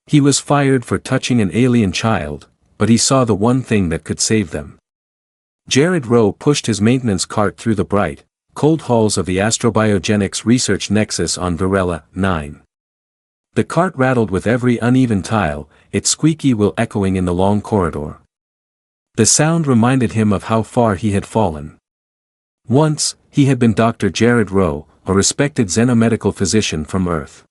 He was fired for touching an alien child, but he saw the one thing that could save them. Jared Rowe pushed his maintenance cart through the bright, cold halls of the Astrobiogenics Research Nexus on Varela 9. The cart rattled with every uneven tile, its squeaky wheel echoing in the long corridor. The sound reminded him of how far he had fallen. Once, he had been Dr. Jared Rowe, a respected xenomedical physician from Earth.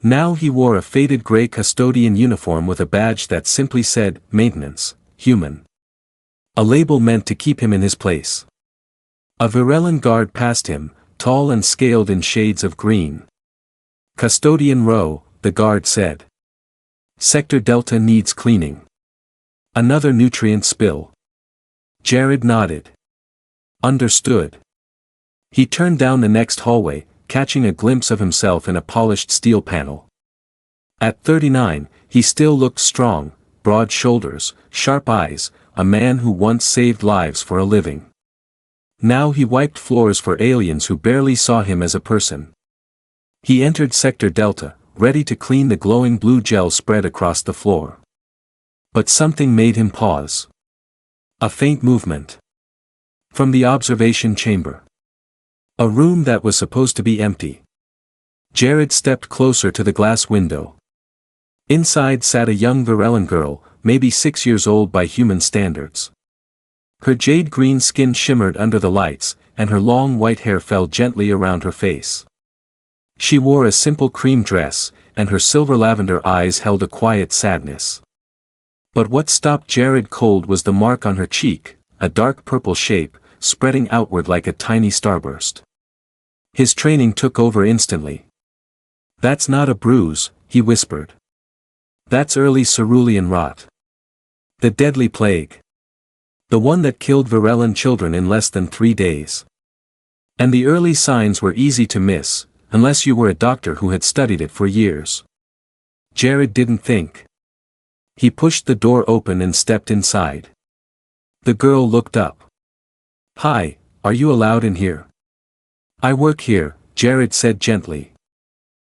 Now he wore a faded gray custodian uniform with a badge that simply said, Maintenance, Human. A label meant to keep him in his place. A Varellan guard passed him, tall and scaled in shades of green. Custodian Rowe, the guard said. Sector Delta needs cleaning. Another nutrient spill. Jared nodded. Understood. He turned down the next hallway, catching a glimpse of himself in a polished steel panel. At 39, he still looked strong, broad shoulders, sharp eyes, a man who once saved lives for a living. Now he wiped floors for aliens who barely saw him as a person. He entered Sector Delta, ready to clean the glowing blue gel spread across the floor. But something made him pause. A faint movement. From the observation chamber. A room that was supposed to be empty. Jared stepped closer to the glass window. Inside sat a young Varellan girl, maybe 6 years old by human standards. Her jade green skin shimmered under the lights, and her long white hair fell gently around her face. She wore a simple cream dress, and her silver lavender eyes held a quiet sadness. But what stopped Jared cold was the mark on her cheek, a dark purple shape, spreading outward like a tiny starburst. His training took over instantly. That's not a bruise, he whispered. That's early cerulean rot. The deadly plague. The one that killed Varellan children in less than 3 days. And the early signs were easy to miss, unless you were a doctor who had studied it for years. Jared didn't think. He pushed the door open and stepped inside. The girl looked up. Hi, are you allowed in here? I work here, Jared said gently.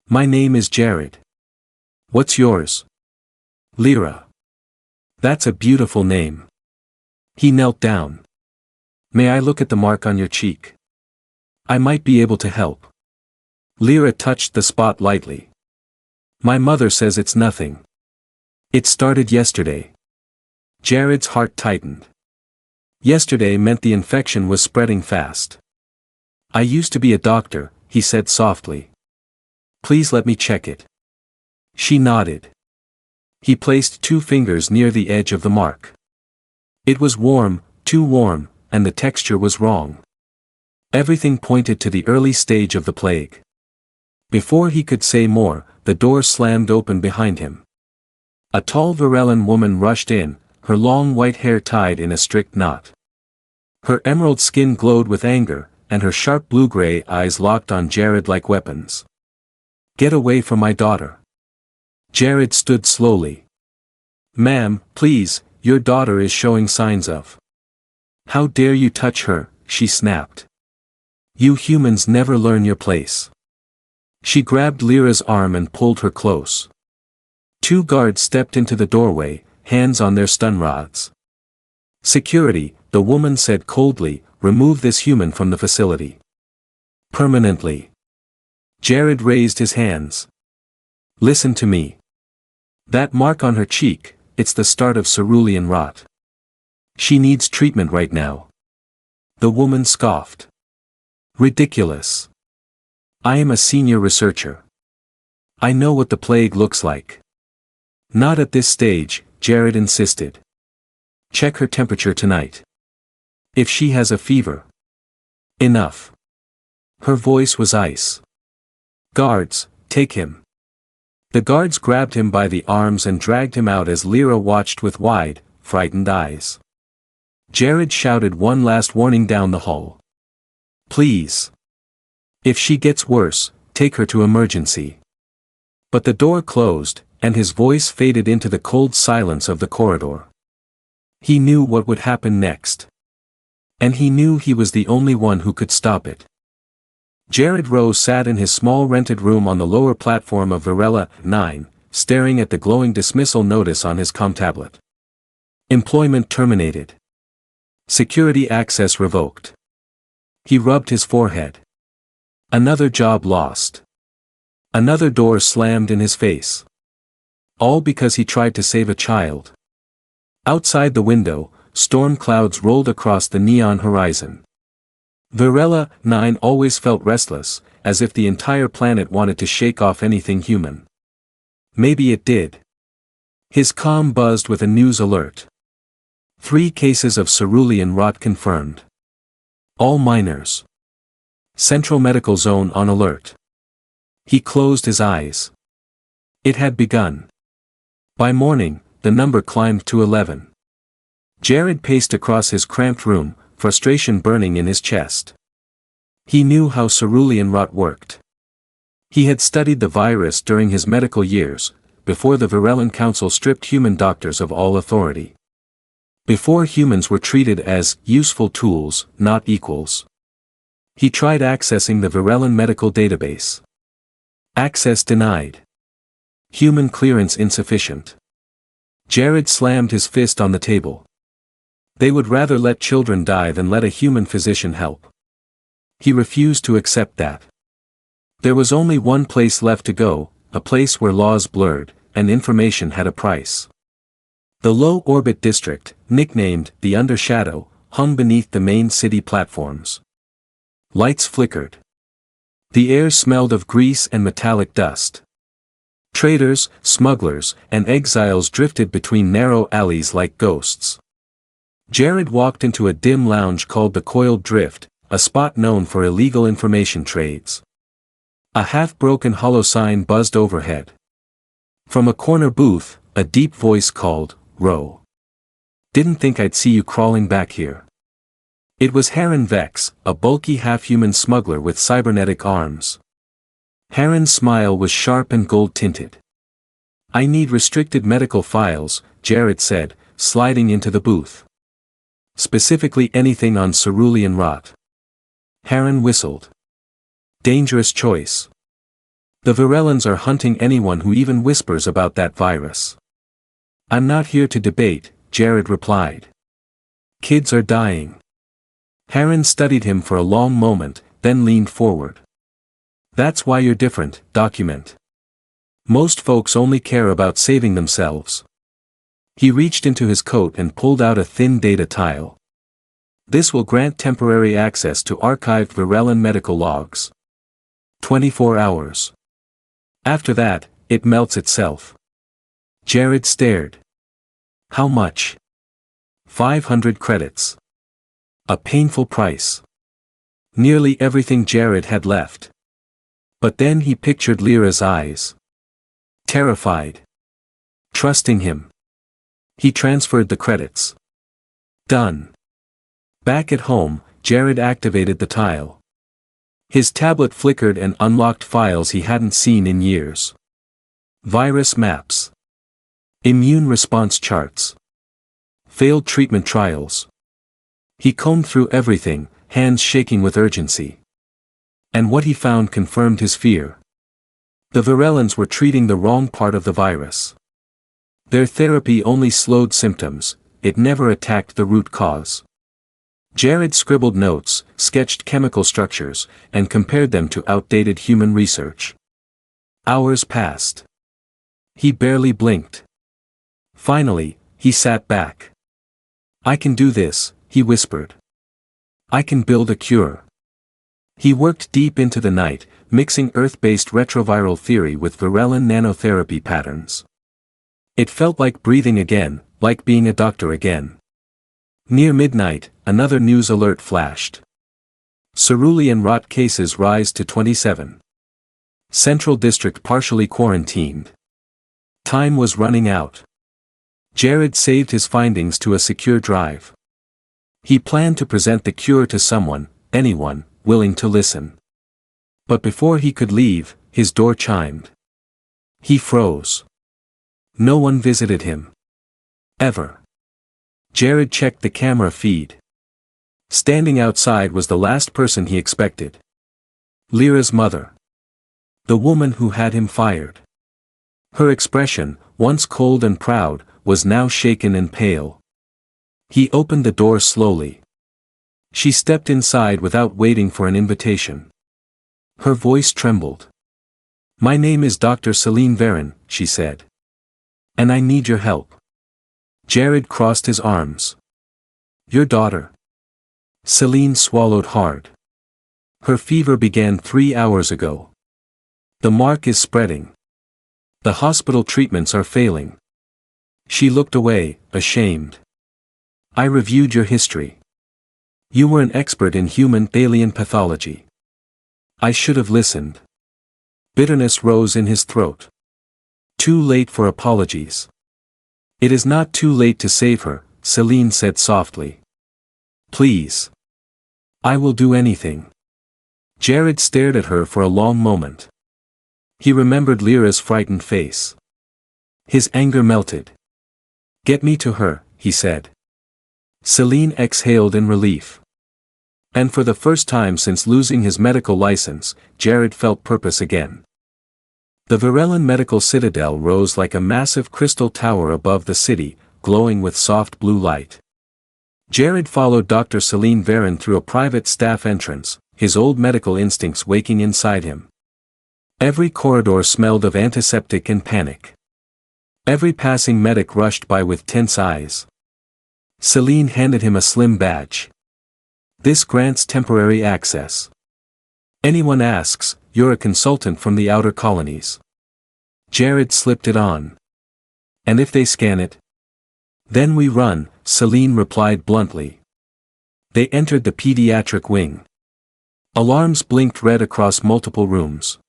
My name is Jared. What's yours? Lyra. That's a beautiful name. He knelt down. May I look at the mark on your cheek? I might be able to help. Lyra touched the spot lightly. My mother says it's nothing. It started yesterday. Jared's heart tightened. Yesterday meant the infection was spreading fast. I used to be a doctor, he said softly. Please let me check it. She nodded. He placed 2 fingers near the edge of the mark. It was warm, too warm, and the texture was wrong. Everything pointed to the early stage of the plague. Before he could say more, the door slammed open behind him. A tall Varellan woman rushed in, her long white hair tied in a strict knot. Her emerald skin glowed with anger, and her sharp blue-gray eyes locked on Jared like weapons. Get away from my daughter. Jared stood slowly. Ma'am, please, your daughter is showing signs of. How dare you touch her, she snapped. You humans never learn your place. She grabbed Lyra's arm and pulled her close. 2 guards stepped into the doorway, hands on their stun rods. Security, the woman said coldly, remove this human from the facility. Permanently. Jared raised his hands. Listen to me. That mark on her cheek, it's the start of cerulean rot. She needs treatment right now. The woman scoffed. Ridiculous. I am a senior researcher. I know what the plague looks like. Not at this stage, Jared insisted. Check her temperature tonight. If she has a fever. Enough. Her voice was ice. Guards, take him. The guards grabbed him by the arms and dragged him out as Lyra watched with wide, frightened eyes. Jared shouted one last warning down the hall. Please. If she gets worse, take her to emergency. But the door closed, and his voice faded into the cold silence of the corridor. He knew what would happen next. And he knew he was the only one who could stop it. Jared Rowe sat in his small rented room on the lower platform of Varela 9, staring at the glowing dismissal notice on his comm tablet. Employment terminated. Security access revoked. He rubbed his forehead. Another job lost. Another door slammed in his face. All because he tried to save a child. Outside the window, storm clouds rolled across the neon horizon. Varela 9 always felt restless, as if the entire planet wanted to shake off anything human. Maybe it did. His comm buzzed with a news alert. 3 cases of cerulean rot confirmed. All minors. Central Medical Zone on alert. He closed his eyes. It had begun. By morning, the number climbed to 11. Jared paced across his cramped room, frustration burning in his chest. He knew how cerulean rot worked. He had studied the virus during his medical years, before the Varellan Council stripped human doctors of all authority. Before humans were treated as useful tools, not equals. He tried accessing the Varellan medical database. Access denied. Human clearance insufficient. Jared slammed his fist on the table. They would rather let children die than let a human physician help. He refused to accept that. There was only one place left to go, a place where laws blurred, and information had a price. The low-orbit district, nicknamed the Undershadow, hung beneath the main city platforms. Lights flickered. The air smelled of grease and metallic dust. Traders, smugglers, and exiles drifted between narrow alleys like ghosts. Jared walked into a dim lounge called the Coiled Drift, a spot known for illegal information trades. A half-broken hollow sign buzzed overhead. From a corner booth, a deep voice called, "Ro. Didn't think I'd see you crawling back here." It was Heron Vex, a bulky half-human smuggler with cybernetic arms. Heron's smile was sharp and gold-tinted. "I need restricted medical files," Jared said, sliding into the booth. "Specifically anything on cerulean rot." Heron whistled. "Dangerous choice. The Varellans are hunting anyone who even whispers about that virus." "I'm not here to debate," Jared replied. "Kids are dying." Heron studied him for a long moment, then leaned forward. "That's why you're different, document. Most folks only care about saving themselves." He reached into his coat and pulled out a thin data tile. "This will grant temporary access to archived Varellan medical logs. 24 hours. After that, it melts itself." Jared stared. "How much?" 500 credits. A painful price. Nearly everything Jared had left. But then he pictured Lyra's eyes. Terrified. Trusting him. He transferred the credits. Done. Back at home, Jared activated the tile. His tablet flickered and unlocked files he hadn't seen in years. Virus maps. Immune response charts. Failed treatment trials. He combed through everything, hands shaking with urgency. And what he found confirmed his fear. The Varellans were treating the wrong part of the virus. Their therapy only slowed symptoms, it never attacked the root cause. Jared scribbled notes, sketched chemical structures, and compared them to outdated human research. Hours passed. He barely blinked. Finally, he sat back. "I can do this," he whispered. "I can build a cure." He worked deep into the night, mixing Earth-based retroviral theory with Varellan nanotherapy patterns. It felt like breathing again, like being a doctor again. Near midnight, another news alert flashed. Cerulean rot cases rise to 27. Central District partially quarantined. Time was running out. Jared saved his findings to a secure drive. He planned to present the cure to someone, anyone, willing to listen. But before he could leave, his door chimed. He froze. No one visited him. Ever. Jared checked the camera feed. Standing outside was the last person he expected. Lyra's mother. The woman who had him fired. Her expression, once cold and proud, was now shaken and pale. He opened the door slowly. She stepped inside without waiting for an invitation. Her voice trembled. "My name is Dr. Celine Varin," she said. "And I need your help." Jared crossed his arms. "Your daughter?" Celine swallowed hard. "Her fever began 3 hours ago. The mark is spreading. The hospital treatments are failing." She looked away, ashamed. "I reviewed your history. You were an expert in human alien pathology. I should have listened." Bitterness rose in his throat. Too late for apologies. "It is not too late to save her," Celine said softly. "Please. I will do anything." Jared stared at her for a long moment. He remembered Lyra's frightened face. His anger melted. "Get me to her," he said. Celine exhaled in relief. And for the first time since losing his medical license, Jared felt purpose again. The Varellan Medical Citadel rose like a massive crystal tower above the city, glowing with soft blue light. Jared followed Dr. Celine Varin through a private staff entrance, his old medical instincts waking inside him. Every corridor smelled of antiseptic and panic. Every passing medic rushed by with tense eyes. Celine handed him a slim badge. "This grants temporary access. Anyone asks, you're a consultant from the outer colonies." Jared slipped it on. "And if they scan it?" "Then we run," Celine replied bluntly. They entered the pediatric wing. Alarms blinked red across multiple rooms.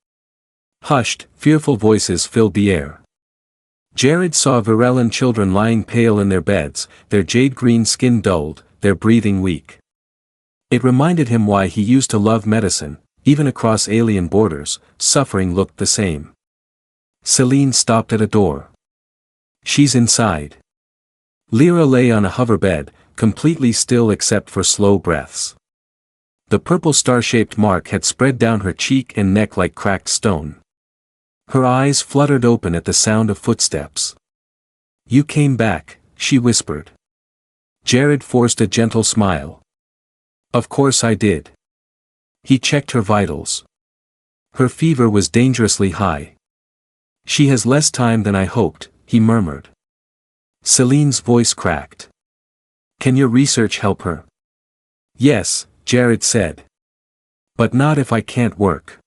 Hushed, fearful voices filled the air. Jared saw Varellan children lying pale in their beds, their jade-green skin dulled, their breathing weak. It reminded him why he used to love medicine. Even across alien borders, suffering looked the same. Celine stopped at a door. "She's inside." Lyra lay on a hoverbed, completely still except for slow breaths. The purple star-shaped mark had spread down her cheek and neck like cracked stone. Her eyes fluttered open at the sound of footsteps. "You came back," she whispered. Jared forced a gentle smile. "Of course I did." He checked her vitals. Her fever was dangerously high. "She has less time than I hoped," he murmured. Celine's voice cracked. "Can your research help her?" "Yes," Jared said. "But not if I can't work."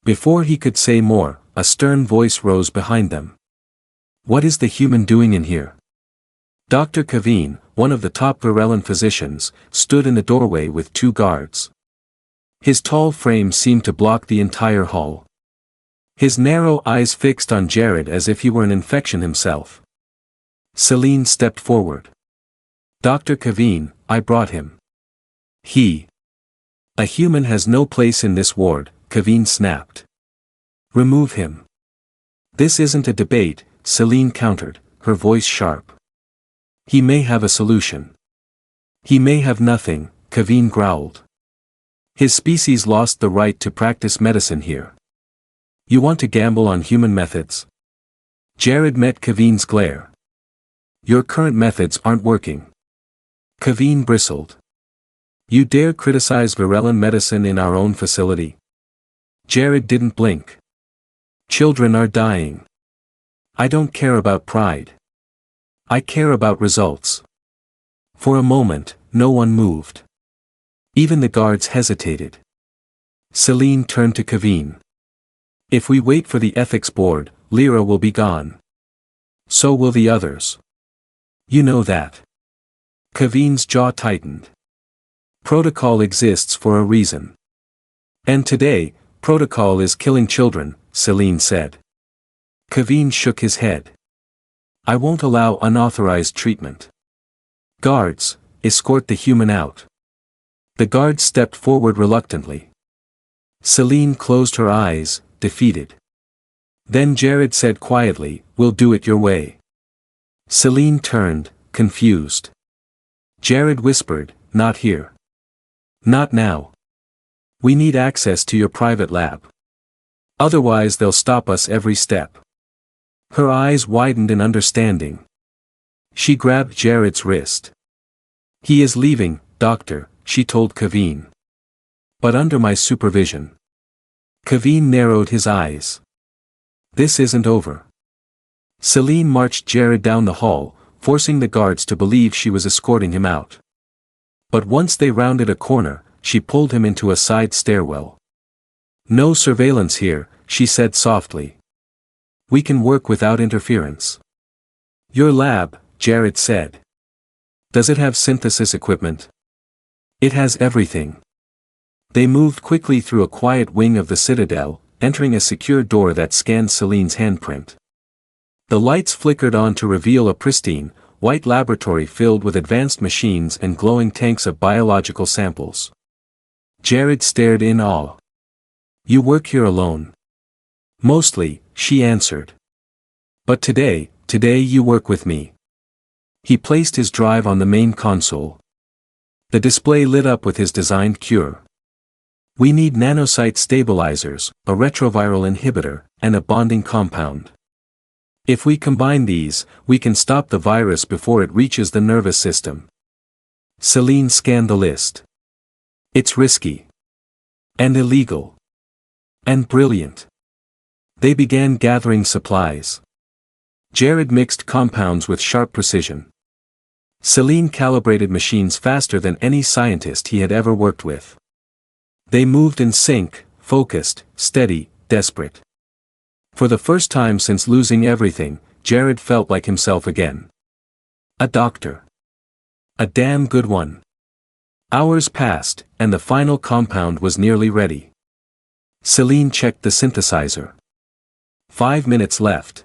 Before he could say more, a stern voice rose behind them. "What is the human doing in here?" Dr. Kaveen, one of the top Varellan physicians, stood in the doorway with 2 guards. His tall frame seemed to block the entire hall. His narrow eyes fixed on Jared as if he were an infection himself. Celine stepped forward. "Dr. Kaveen, I brought him." A human has no place in this ward," Kaveen snapped. "Remove him." "This isn't a debate," Celine countered, her voice sharp. "He may have a solution." "He may have nothing," Kaveen growled. "His species lost the right to practice medicine here. You want to gamble on human methods?" Jared met Kaveen's glare. "Your current methods aren't working." Kaveen bristled. "You dare criticize Varellan medicine in our own facility?" Jared didn't blink. "Children are dying. I don't care about pride. I care about results." For a moment, no one moved. Even the guards hesitated. Celine turned to Kaveen. "If we wait for the ethics board, Lyra will be gone. So will the others. You know that." Kaveen's jaw tightened. "Protocol exists for a reason. And today, protocol is killing children," Celine said. Kaveen shook his head. "I won't allow unauthorized treatment. Guards, escort the human out." The guards stepped forward reluctantly. Celine closed her eyes, defeated. Then Jared said quietly, "We'll do it your way." Celine turned, confused. Jared whispered, "Not here. Not now. We need access to your private lab. Otherwise they'll stop us every step." Her eyes widened in understanding. She grabbed Jared's wrist. "He is leaving, doctor," she told Kaveen. "But under my supervision." Kaveen narrowed his eyes. "This isn't over." Celine marched Jared down the hall, forcing the guards to believe she was escorting him out. But once they rounded a corner, she pulled him into a side stairwell. "No surveillance here," she said softly. "We can work without interference." "Your lab," Jared said. "Does it have synthesis equipment?" "It has everything." They moved quickly through a quiet wing of the Citadel, entering a secure door that scanned Celine's handprint. The lights flickered on to reveal a pristine, white laboratory filled with advanced machines and glowing tanks of biological samples. Jared stared in awe. "You work here alone?" "Mostly," she answered. "But today you work with me." He placed his drive on the main console. The display lit up with his designed cure. "We need nanosite stabilizers, a retroviral inhibitor, and a bonding compound. If we combine these, we can stop the virus before it reaches the nervous system." Celine scanned the list. "It's risky. And illegal. And brilliant." They began gathering supplies. Jared mixed compounds with sharp precision. Celine calibrated machines faster than any scientist he had ever worked with. They moved in sync, focused, steady, desperate. For the first time since losing everything, Jared felt like himself again. A doctor. A damn good one. Hours passed, and the final compound was nearly ready. Celine checked the synthesizer. 5 minutes left.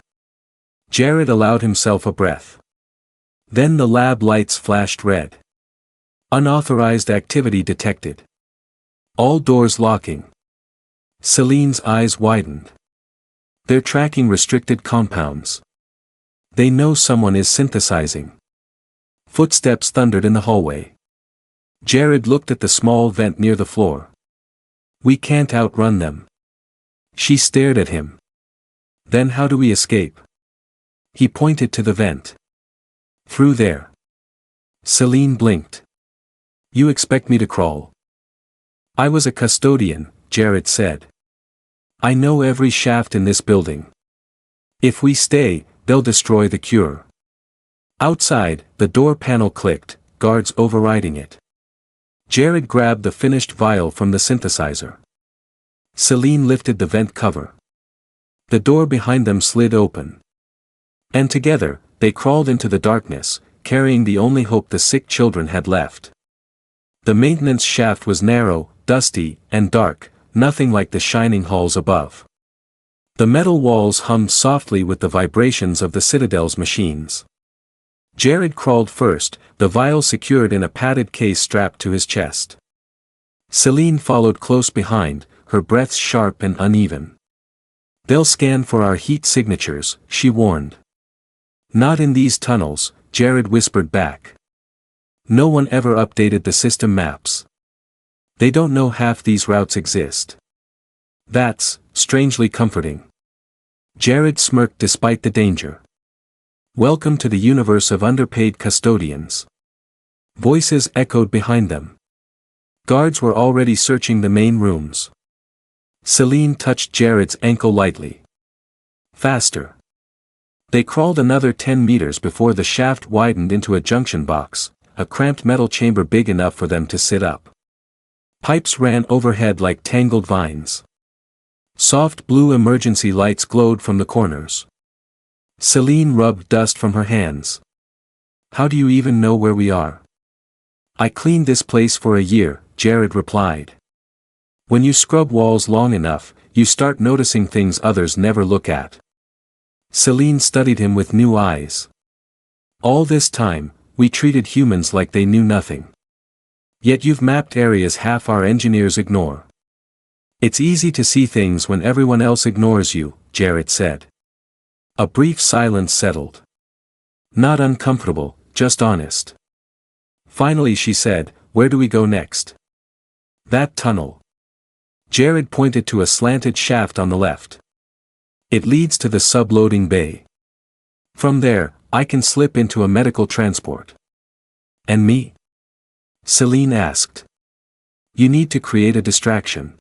Jared allowed himself a breath. Then the lab lights flashed red. Unauthorized activity detected. All doors locking. Celine's eyes widened. They're tracking restricted compounds. They know someone is synthesizing. Footsteps thundered in the hallway. Jared looked at the small vent near the floor. "We can't outrun them." She stared at him. "Then how do we escape?" He pointed to the vent. "Through there." Celine blinked. "You expect me to crawl?" "I was a custodian," Jared said. "I know every shaft in this building. If we stay, they'll destroy the cure." Outside, the door panel clicked, guards overriding it. Jared grabbed the finished vial from the synthesizer. Celine lifted the vent cover. The door behind them slid open. And together, they crawled into the darkness, carrying the only hope the sick children had left. The maintenance shaft was narrow, dusty, and dark, nothing like the shining halls above. The metal walls hummed softly with the vibrations of the Citadel's machines. Jared crawled first, the vial secured in a padded case strapped to his chest. Celine followed close behind, her breath sharp and uneven. "They'll scan for our heat signatures," she warned. "Not in these tunnels," Jared whispered back. "No one ever updated the system maps. They don't know half these routes exist." "That's strangely comforting." Jared smirked despite the danger. "Welcome to the universe of underpaid custodians." Voices echoed behind them. Guards were already searching the main rooms. Celine touched Jared's ankle lightly. "Faster." They crawled another 10 meters before the shaft widened into a junction box, a cramped metal chamber big enough for them to sit up. Pipes ran overhead like tangled vines. Soft blue emergency lights glowed from the corners. Celine rubbed dust from her hands. "How do you even know where we are?" "I cleaned this place for a year," Jared replied. "When you scrub walls long enough, you start noticing things others never look at." Celine studied him with new eyes. "All this time, we treated humans like they knew nothing. Yet you've mapped areas half our engineers ignore." "It's easy to see things when everyone else ignores you," Jared said. A brief silence settled. Not uncomfortable, just honest. Finally she said, "Where do we go next?" "That tunnel." Jared pointed to a slanted shaft on the left. "It leads to the subloading bay." From there, I can slip into a medical transport. And me? Celine asked. You need to create a distraction.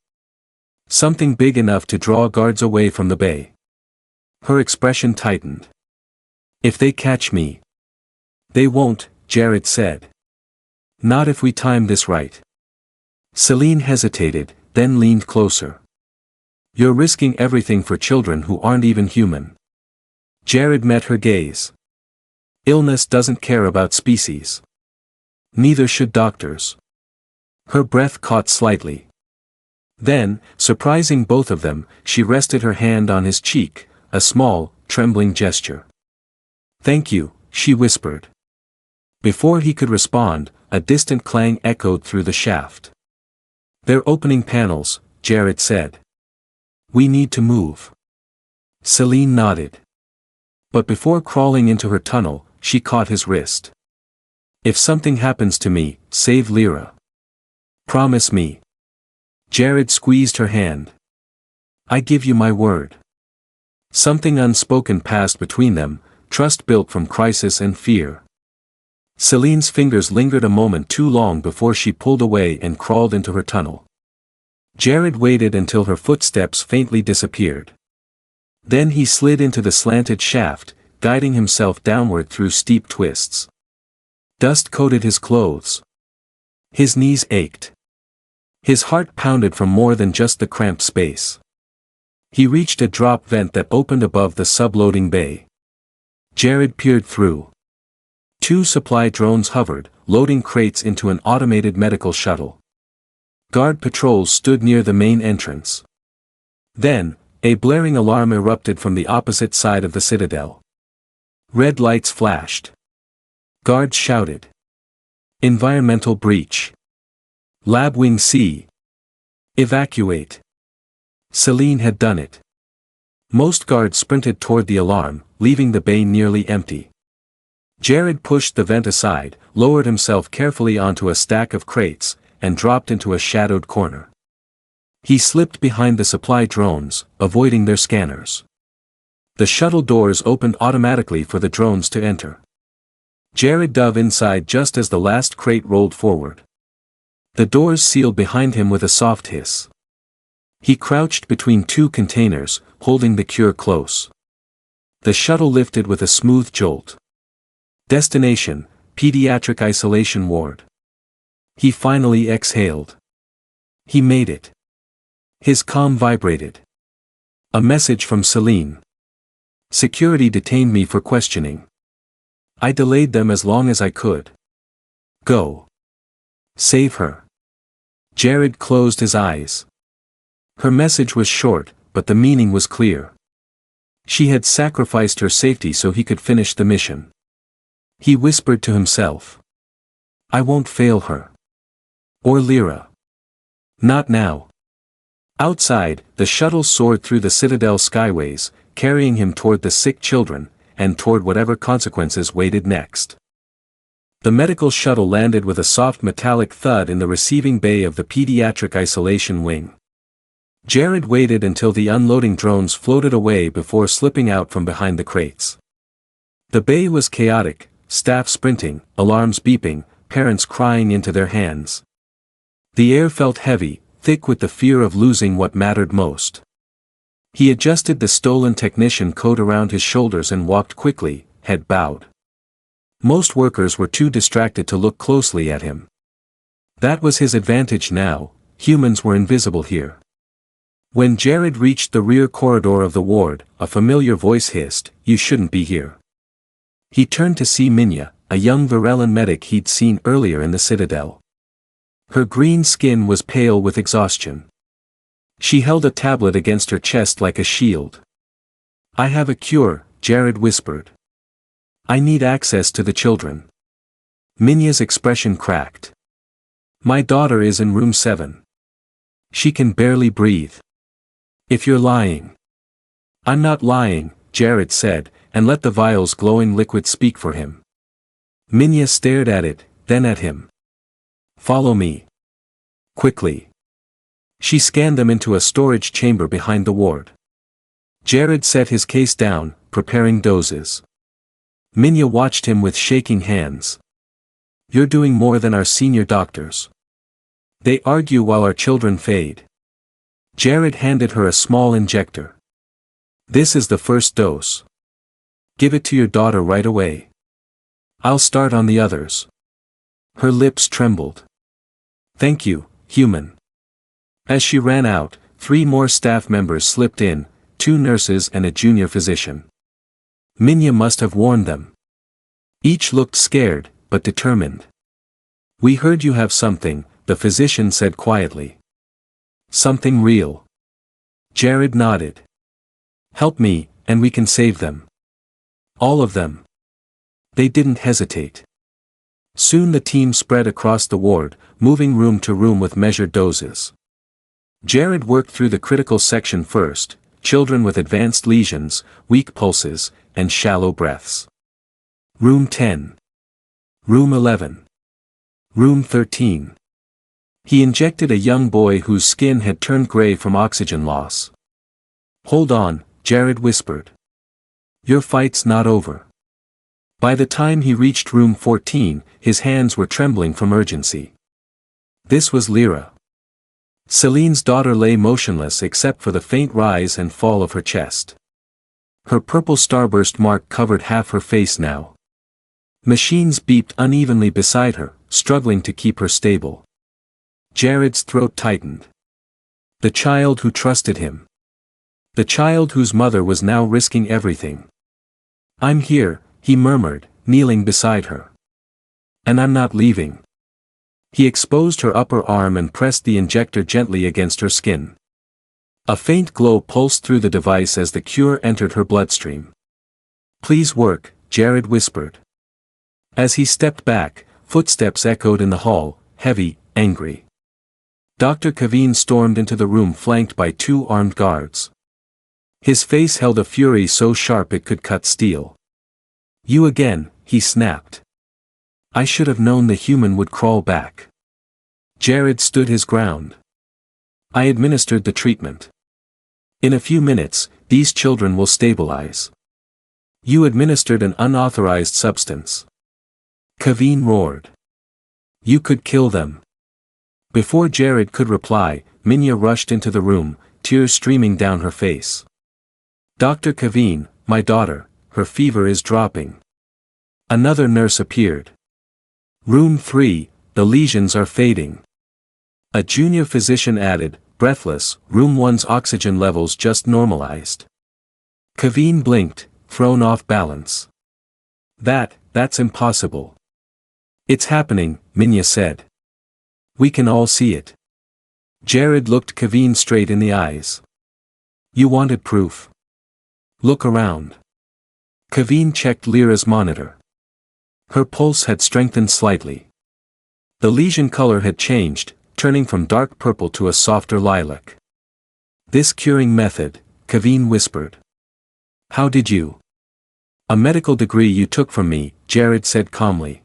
Something big enough to draw guards away from the bay. Her expression tightened. If they catch me. They won't, Jared said. Not if we time this right. Celine hesitated, then leaned closer. You're risking everything for children who aren't even human. Jared met her gaze. Illness doesn't care about species. Neither should doctors. Her breath caught slightly. Then, surprising both of them, she rested her hand on his cheek, a small, trembling gesture. Thank you, she whispered. Before he could respond, a distant clang echoed through the shaft. They're opening panels, Jared said. We need to move. Celine nodded. But before crawling into her tunnel, she caught his wrist. If something happens to me, save Lyra. Promise me. Jared squeezed her hand. I give you my word. Something unspoken passed between them, trust built from crisis and fear. Celine's fingers lingered a moment too long before she pulled away and crawled into her tunnel. Jared waited until her footsteps faintly disappeared. Then he slid into the slanted shaft, guiding himself downward through steep twists. Dust coated his clothes. His knees ached. His heart pounded from more than just the cramped space. He reached a drop vent that opened above the subloading bay. Jared peered through. 2 supply drones hovered, loading crates into an automated medical shuttle. Guard patrols stood near the main entrance. Then, a blaring alarm erupted from the opposite side of the citadel. Red lights flashed. Guards shouted. Environmental breach. Lab Wing C. Evacuate. Celine had done it. Most guards sprinted toward the alarm, leaving the bay nearly empty. Jared pushed the vent aside, lowered himself carefully onto a stack of crates, and dropped into a shadowed corner. He slipped behind the supply drones, avoiding their scanners. The shuttle doors opened automatically for the drones to enter. Jared dove inside just as the last crate rolled forward. The doors sealed behind him with a soft hiss. He crouched between 2 containers, holding the cure close. The shuttle lifted with a smooth jolt. Destination, Pediatric Isolation Ward. He finally exhaled. He made it. His comm vibrated. A message from Celine. Security detained me for questioning. I delayed them as long as I could. Go. Save her. Jared closed his eyes. Her message was short, but the meaning was clear. She had sacrificed her safety so he could finish the mission. He whispered to himself. I won't fail her. Or Lyra. Not now. Outside, the shuttle soared through the citadel skyways, carrying him toward the sick children, and toward whatever consequences waited next. The medical shuttle landed with a soft metallic thud in the receiving bay of the Pediatric Isolation Wing. Jared waited until the unloading drones floated away before slipping out from behind the crates. The bay was chaotic, staff sprinting, alarms beeping, parents crying into their hands. The air felt heavy, thick with the fear of losing what mattered most. He adjusted the stolen technician coat around his shoulders and walked quickly, head bowed. Most workers were too distracted to look closely at him. That was his advantage now, humans were invisible here. When Jared reached the rear corridor of the ward, a familiar voice hissed, "You shouldn't be here." He turned to see Minya, a young Varellan medic he'd seen earlier in the citadel. Her green skin was pale with exhaustion. She held a tablet against her chest like a shield. "I have a cure," Jared whispered. "I need access to the children." Minya's expression cracked. "My daughter is in room 7. She can barely breathe." "If you're lying." "I'm not lying," Jared said, and let the vial's glowing liquid speak for him. Minya stared at it, then at him. "Follow me." Quickly. She scanned them into a storage chamber behind the ward. Jared set his case down, preparing doses. Minya watched him with shaking hands. You're doing more than our senior doctors. They argue while our children fade. Jared handed her a small injector. This is the first dose. Give it to your daughter right away. I'll start on the others. Her lips trembled. Thank you, human. As she ran out, 3 more staff members slipped in, 2 nurses and a junior physician. Minya must have warned them. Each looked scared, but determined. We heard you have something, the physician said quietly. Something real. Jared nodded. Help me, and we can save them. All of them. They didn't hesitate. Soon the team spread across the ward, moving room to room with measured doses. Jared worked through the critical section first, children with advanced lesions, weak pulses, and shallow breaths. Room 10. Room 11. Room 13. He injected a young boy whose skin had turned gray from oxygen loss. Hold on, Jared whispered. Your fight's not over. By the time he reached room 14, his hands were trembling from urgency. This was Lyra. Celine's daughter lay motionless except for the faint rise and fall of her chest. Her purple starburst mark covered half her face now. Machines beeped unevenly beside her, struggling to keep her stable. Jared's throat tightened. The child who trusted him. The child whose mother was now risking everything. I'm here, he murmured, kneeling beside her. And I'm not leaving. He exposed her upper arm and pressed the injector gently against her skin. A faint glow pulsed through the device as the cure entered her bloodstream. Please work, Jared whispered. As he stepped back, footsteps echoed in the hall, heavy, angry. Dr. Kaveen stormed into the room flanked by 2 armed guards. His face held a fury so sharp it could cut steel. You again, he snapped. I should have known the human would crawl back. Jared stood his ground. I administered the treatment. In a few minutes, these children will stabilize. You administered an unauthorized substance. Kaveen roared. You could kill them. Before Jared could reply, Minya rushed into the room, tears streaming down her face. Dr. Kaveen, my daughter, her fever is dropping. Another nurse appeared. Room 3, the lesions are fading. A junior physician added, breathless, room 1's oxygen levels just normalized. Kaveen blinked, thrown off balance. That's impossible. It's happening, Minya said. We can all see it. Jared looked Kaveen straight in the eyes. You wanted proof. Look around. Kaveen checked Lyra's monitor. Her pulse had strengthened slightly. The lesion color had changed, turning from dark purple to a softer lilac. This curing method, Kaveen whispered. How did you? A medical degree you took from me, Jared said calmly.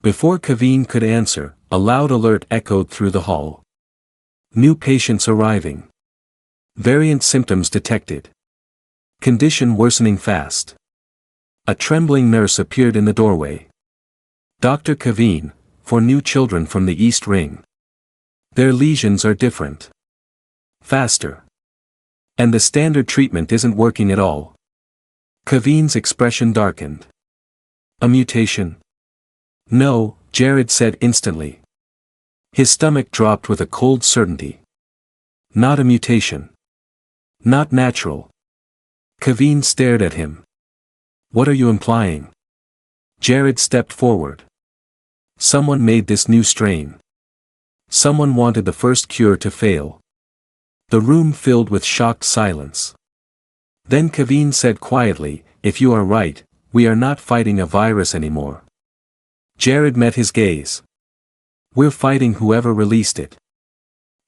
Before Kaveen could answer, a loud alert echoed through the hall. New patients arriving. Variant symptoms detected. Condition worsening fast. A trembling nurse appeared in the doorway. Dr. Kaveen, for new children from the East Ring. Their lesions are different. Faster. And the standard treatment isn't working at all. Kaveen's expression darkened. A mutation? No, Jared said instantly. His stomach dropped with a cold certainty. Not a mutation. Not natural. Kaveen stared at him. What are you implying? Jared stepped forward. Someone made this new strain. Someone wanted the first cure to fail. The room filled with shocked silence. Then Kaveen said quietly, if you are right, we are not fighting a virus anymore. Jared met his gaze. We're fighting whoever released it.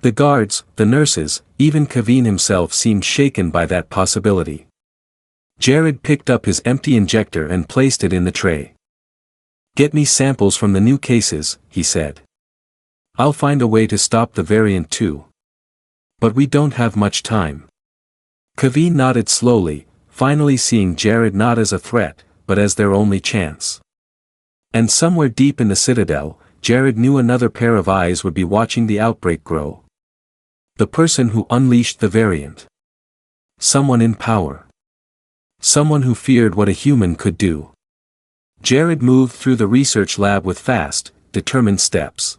The guards, the nurses, even Kaveen himself seemed shaken by that possibility. Jared picked up his empty injector and placed it in the tray. Get me samples from the new cases, he said. I'll find a way to stop the variant too. But we don't have much time. Kaveen nodded slowly, finally seeing Jared not as a threat, but as their only chance. And somewhere deep in the citadel, Jared knew another pair of eyes would be watching the outbreak grow. The person who unleashed the variant. Someone in power. Someone who feared what a human could do. Jared moved through the research lab with fast, determined steps.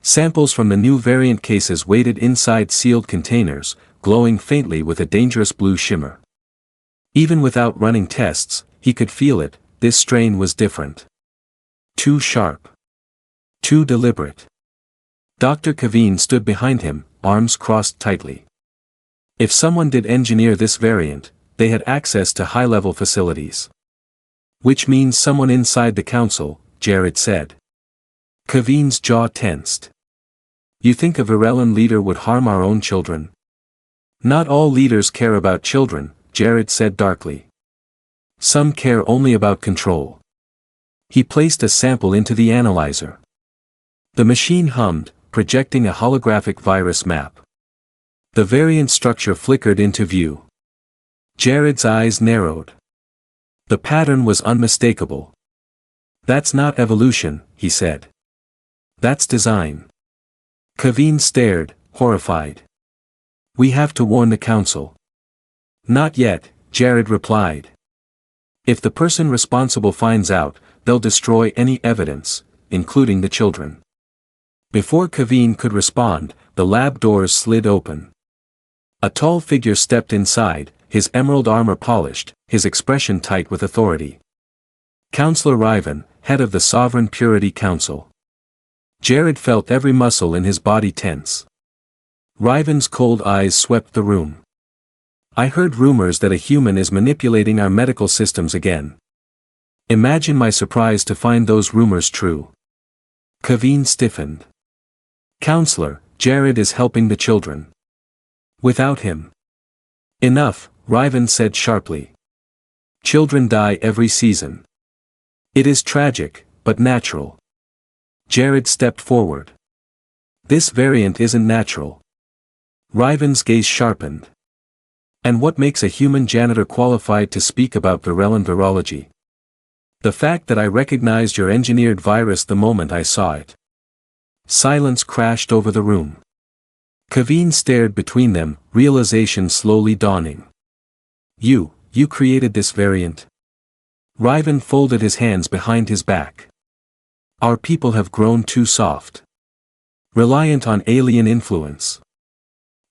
Samples from the new variant cases waited inside sealed containers, glowing faintly with a dangerous blue shimmer. Even without running tests, he could feel it, this strain was different. Too sharp. Too deliberate. Dr. Kaveen stood behind him, arms crossed tightly. If someone did engineer this variant, they had access to high-level facilities. Which means someone inside the council, Jared said. Kaveen's jaw tensed. You think a Virellan leader would harm our own children? Not all leaders care about children, Jared said darkly. Some care only about control. He placed a sample into the analyzer. The machine hummed, projecting a holographic virus map. The variant structure flickered into view. Jared's eyes narrowed. The pattern was unmistakable. That's not evolution, he said. That's design. Kaveen stared, horrified. We have to warn the council. Not yet, Jared replied. If the person responsible finds out, they'll destroy any evidence, including the children. Before Kaveen could respond, the lab doors slid open. A tall figure stepped inside, his emerald armor polished, his expression tight with authority. Counselor Riven, head of the Sovereign Purity Council. Jared felt every muscle in his body tense. Riven's cold eyes swept the room. I heard rumors that a human is manipulating our medical systems again. Imagine my surprise to find those rumors true. Kaveen stiffened. Counselor, Jared is helping the children. Without him. Enough, Riven said sharply. Children die every season. It is tragic, but natural. Jared stepped forward. This variant isn't natural. Riven's gaze sharpened. And what makes a human janitor qualified to speak about Virellan virology? The fact that I recognized your engineered virus the moment I saw it. Silence crashed over the room. Kaveen stared between them, realization slowly dawning. You created this variant. Riven folded his hands behind his back. Our people have grown too soft. Reliant on alien influence.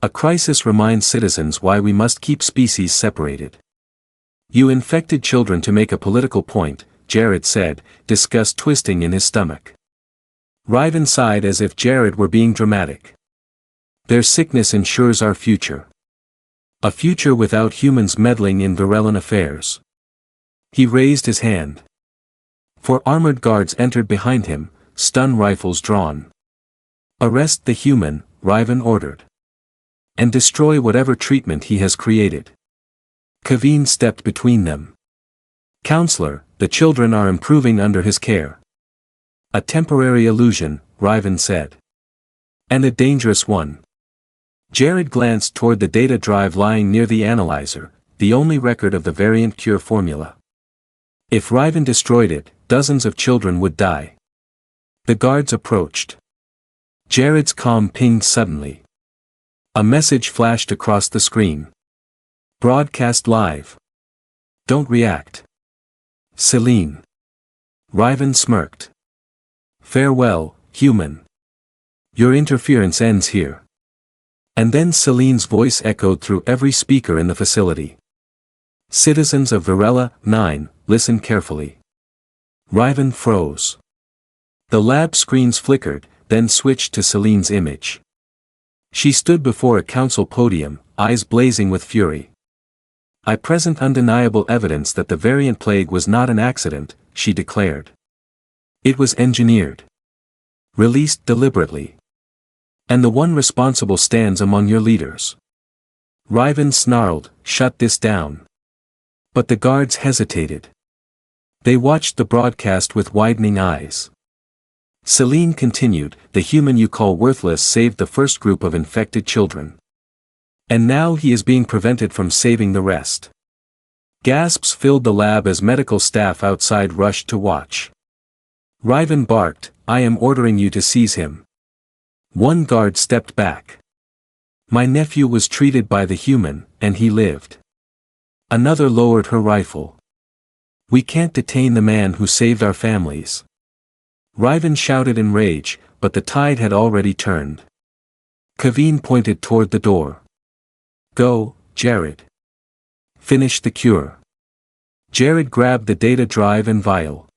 A crisis reminds citizens why we must keep species separated. You infected children to make a political point, Jared said, disgust twisting in his stomach. Riven sighed as if Jared were being dramatic. Their sickness ensures our future. A future without humans meddling in Virellan affairs. He raised his hand. 4 armored guards entered behind him, stun rifles drawn. Arrest the human, Riven ordered. And destroy whatever treatment he has created. Kaveen stepped between them. Counselor, the children are improving under his care. A temporary illusion, Riven said. And a dangerous one. Jared glanced toward the data drive lying near the analyzer, the only record of the variant cure formula. If Riven destroyed it, dozens of children would die. The guards approached. Jared's calm pinged suddenly. A message flashed across the screen. Broadcast live. Don't react. Celine. Riven smirked. Farewell, human. Your interference ends here. And then Celine's voice echoed through every speaker in the facility. Citizens of Virella, 9, listen carefully. Riven froze. The lab screens flickered, then switched to Celine's image. She stood before a council podium, eyes blazing with fury. I present undeniable evidence that the variant plague was not an accident, she declared. It was engineered. Released deliberately. And the one responsible stands among your leaders. Riven snarled, shut this down. But the guards hesitated. They watched the broadcast with widening eyes. Celine continued, the human you call worthless saved the first group of infected children. And now he is being prevented from saving the rest. Gasps filled the lab as medical staff outside rushed to watch. Riven barked, "I am ordering you to seize him." One guard stepped back. "My nephew was treated by the human, and he lived." Another lowered her rifle. "We can't detain the man who saved our families." Riven shouted in rage, but the tide had already turned. Kaveen pointed toward the door. "Go, Jared. Finish the cure." Jared grabbed the data drive and vial.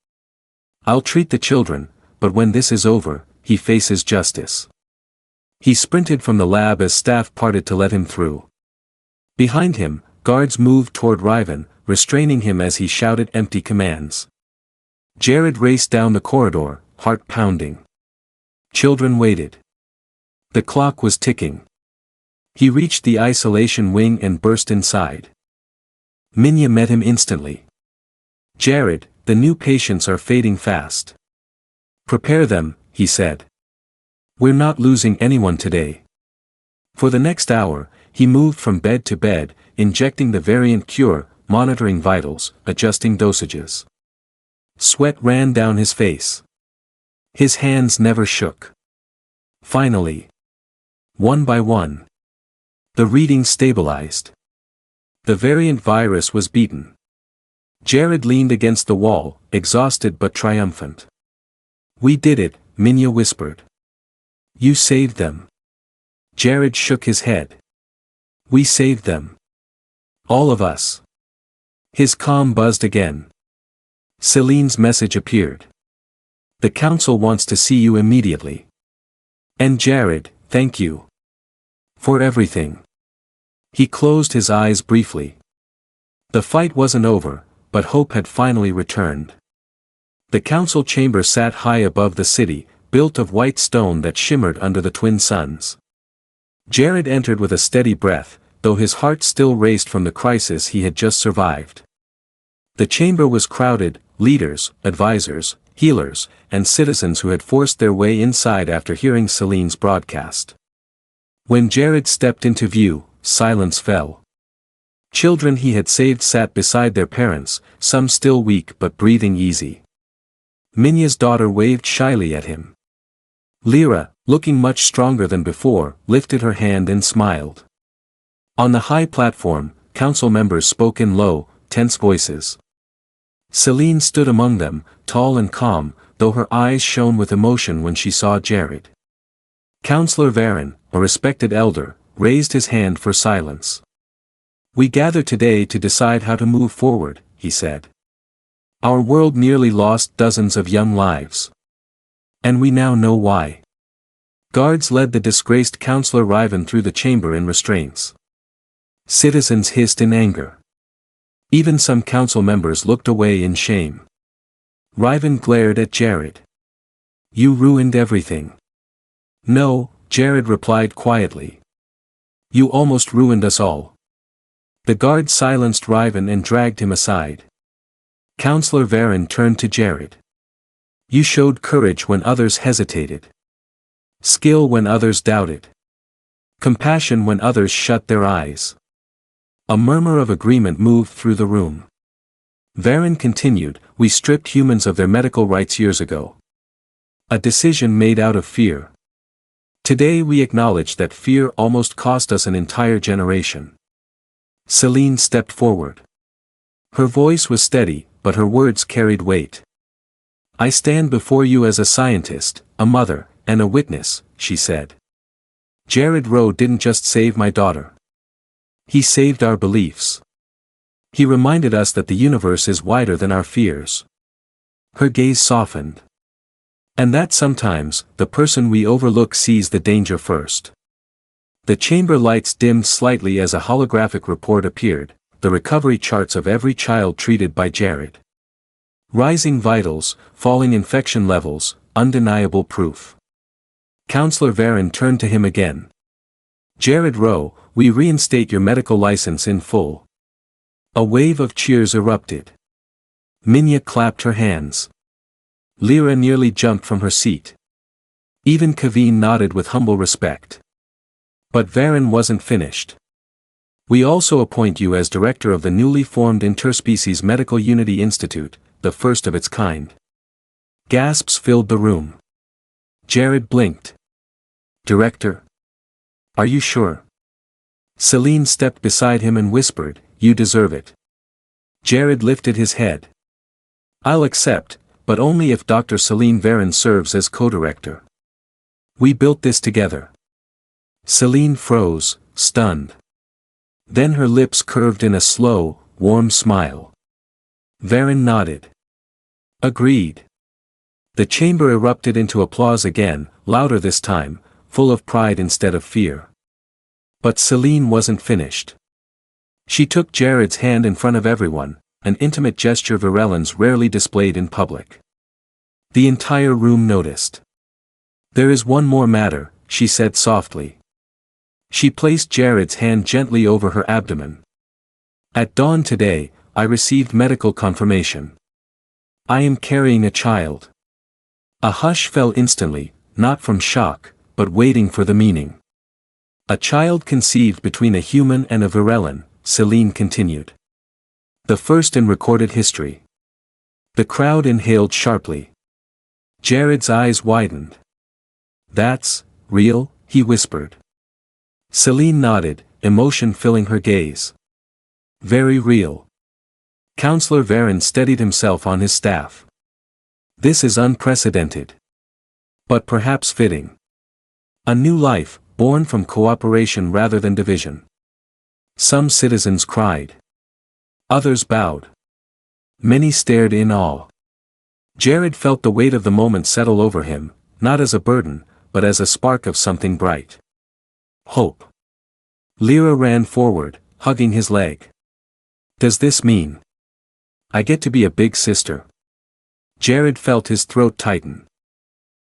"I'll treat the children, but when this is over, he faces justice." He sprinted from the lab as staff parted to let him through. Behind him, guards moved toward Riven, restraining him as he shouted empty commands. Jared raced down the corridor, heart pounding. Children waited. The clock was ticking. He reached the isolation wing and burst inside. Minya met him instantly. "Jared, the new patients are fading fast." "Prepare them," he said. "We're not losing anyone today." For the next hour, he moved from bed to bed, injecting the variant cure, monitoring vitals, adjusting dosages. Sweat ran down his face. His hands never shook. Finally, one by one, the readings stabilized. The variant virus was beaten. Jared leaned against the wall, exhausted but triumphant. "We did it," Minya whispered. "You saved them." Jared shook his head. "We saved them. All of us." His comm buzzed again. Celine's message appeared. "The council wants to see you immediately." "And Jared, thank you. For everything." He closed his eyes briefly. The fight wasn't over, but hope had finally returned. The council chamber sat high above the city, built of white stone that shimmered under the twin suns. Jared entered with a steady breath, though his heart still raced from the crisis he had just survived. The chamber was crowded, leaders, advisors, healers, and citizens who had forced their way inside after hearing Celine's broadcast. When Jared stepped into view, silence fell. Children he had saved sat beside their parents, some still weak but breathing easy. Minya's daughter waved shyly at him. Lyra, looking much stronger than before, lifted her hand and smiled. On the high platform, council members spoke in low, tense voices. Celine stood among them, tall and calm, though her eyes shone with emotion when she saw Jared. Councillor Varen, a respected elder, raised his hand for silence. "We gather today to decide how to move forward," he said. "Our world nearly lost dozens of young lives. And we now know why." Guards led the disgraced Councillor Riven through the chamber in restraints. Citizens hissed in anger. Even some council members looked away in shame. Riven glared at Jared. "You ruined everything." "No," Jared replied quietly. "You almost ruined us all." The guard silenced Riven and dragged him aside. Councillor Varen turned to Jared. "You showed courage when others hesitated. Skill when others doubted. Compassion when others shut their eyes." A murmur of agreement moved through the room. Varen continued, "We stripped humans of their medical rights years ago. A decision made out of fear. Today we acknowledge that fear almost cost us an entire generation." Celine stepped forward. Her voice was steady, but her words carried weight. "I stand before you as a scientist, a mother, and a witness," she said. "Jared Rowe didn't just save my daughter. He saved our beliefs. He reminded us that the universe is wider than our fears." Her gaze softened. "And that sometimes, the person we overlook sees the danger first." The chamber lights dimmed slightly as a holographic report appeared, the recovery charts of every child treated by Jared. Rising vitals, falling infection levels, undeniable proof. Councillor Varen turned to him again. "Jared Rowe, we reinstate your medical license in full." A wave of cheers erupted. Minya clapped her hands. Lyra nearly jumped from her seat. Even Kaveen nodded with humble respect. But Varen wasn't finished. We also appoint you as director of the newly formed Interspecies Medical Unity Institute, the first of its kind. Gasps filled the room. Jared blinked. Director? Are you sure? Celine stepped beside him and whispered, "You deserve it." Jared lifted his head. "I'll accept, but only if Dr. Celine Varin serves as co-director. We built this together." Celine froze, stunned. Then her lips curved in a slow, warm smile. Varin nodded. "Agreed." The chamber erupted into applause again, louder this time, full of pride instead of fear. But Celine wasn't finished. She took Jared's hand in front of everyone, an intimate gesture virulence rarely displayed in public. The entire room noticed. "There is one more matter," she said softly. She placed Jared's hand gently over her abdomen. "At dawn today, I received medical confirmation. I am carrying a child." A hush fell instantly, not from shock, but waiting for the meaning. "A child conceived between a human and a virelin," Celine continued. "The first in recorded history." The crowd inhaled sharply. Jared's eyes widened. "That's real?" he whispered. Celine nodded, emotion filling her gaze. "Very real." Counselor Varin steadied himself on his staff. "This is unprecedented. But perhaps fitting. A new life, born from cooperation rather than division." Some citizens cried. Others bowed. Many stared in awe. Jared felt the weight of the moment settle over him, not as a burden, but as a spark of something bright. Hope. Lyra ran forward, hugging his leg. "Does this mean I get to be a big sister?" Jared felt his throat tighten.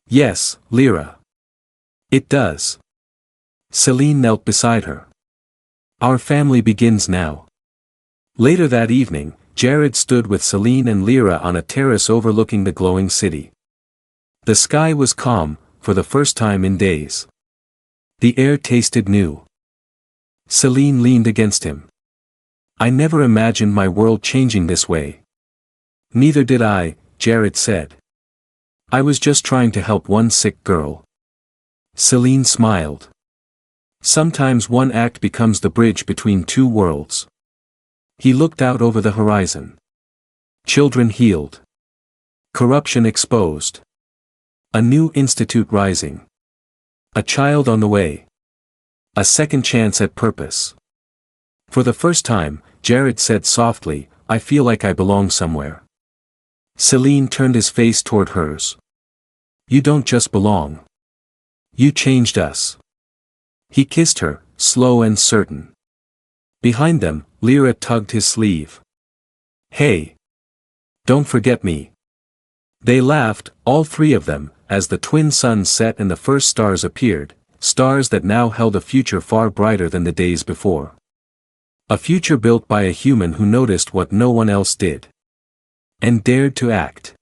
"Yes, Lyra. It does." Celine knelt beside her. "Our family begins now." Later that evening, Jared stood with Celine and Lyra on a terrace overlooking the glowing city. The sky was calm, for the first time in days. The air tasted new. Celine leaned against him. "I never imagined my world changing this way." "Neither did I," Jared said. "I was just trying to help one sick girl." Celine smiled. "Sometimes one act becomes the bridge between two worlds." He looked out over the horizon. Children healed. Corruption exposed. A new institute rising. A child on the way. A second chance at purpose. For the first time, Jared said softly, "I feel like I belong somewhere." Celine turned his face toward hers. "You don't just belong. You changed us." He kissed her, slow and certain. Behind them, Lyra tugged his sleeve. "Hey! Don't forget me." They laughed, all three of them, as the twin suns set and the first stars appeared, stars that now held a future far brighter than the days before. A future built by a human who noticed what no one else did. And dared to act.